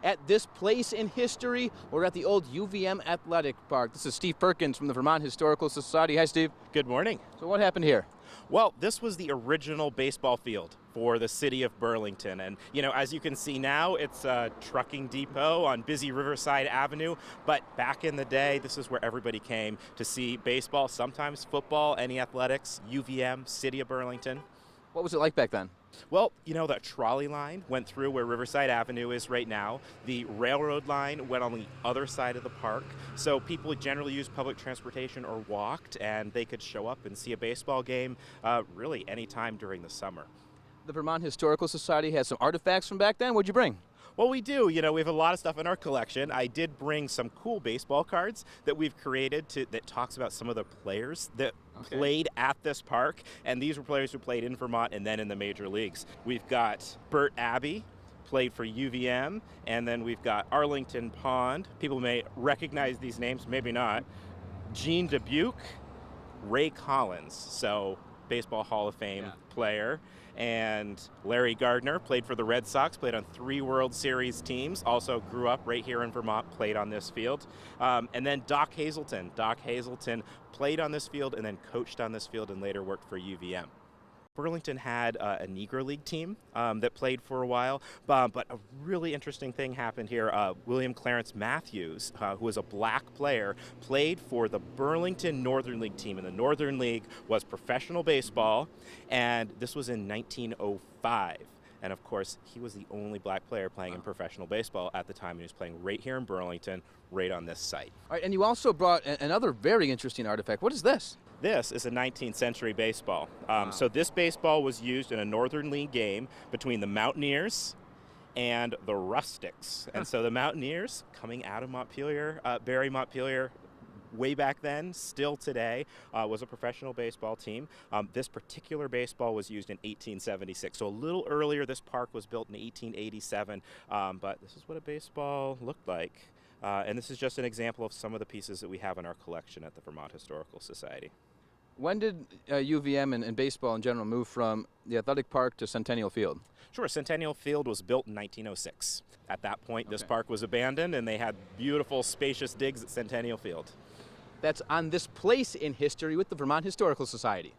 at this place in history. We're at the old UVM Athletic Park. This is Steve Perkins from the Vermont Historical Society. Hi, Steve. Good morning. So what happened here? Well, this was the original baseball field for the city of Burlington. And, as you can see now, it's a trucking depot on busy Riverside Avenue. But back in the day, this is where everybody came to see baseball, sometimes football, any athletics, UVM, city of Burlington. What was it like back then? Well, the trolley line went through where Riverside Avenue is right now. The railroad line went on the other side of the park. So people generally used public transportation or walked, and they could show up and see a baseball game really anytime during the summer. The Vermont Historical Society has some artifacts from back then. What'd you bring? Well, we do. We have a lot of stuff in our collection. I did bring some cool baseball cards that we've created that talks about some of the players that played at this park. And these were players who played in Vermont and then in the major leagues. We've got Bert Abbey, played for UVM, and then we've got Arlington Pond. People may recognize these names, maybe not. Gene Dubuque, Ray Collins, so Baseball Hall of Fame player. And Larry Gardner played for the Red Sox, played on 3 World Series teams, also grew up right here in Vermont, played on this field. And then Doc Hazelton. Doc Hazelton played on this field and then coached on this field and later worked for UVM. Burlington had a Negro League team that played for a while, but a really interesting thing happened here. William Clarence Matthews, who was a black player, played for the Burlington Northern League team, and the Northern League was professional baseball, and this was in 1905. And of course, he was the only black player playing in professional baseball at the time. He was playing right here in Burlington, right on this site. All right, and you also brought another very interesting artifact. What is this? This is a 19th century baseball. So this baseball was used in a Northern League game between the Mountaineers and the Rustics. And so the Mountaineers, coming out of Montpelier, Barry Montpelier, way back then, still today, was a professional baseball team. This particular baseball was used in 1876. So a little earlier, this park was built in 1887. But this is what a baseball looked like. And this is just an example of some of the pieces that we have in our collection at the Vermont Historical Society. When did UVM and baseball in general move from the athletic park to Centennial Field? Sure, Centennial Field was built in 1906. At that point, this park was abandoned, and they had beautiful, spacious digs at Centennial Field. That's on this place in history with the Vermont Historical Society.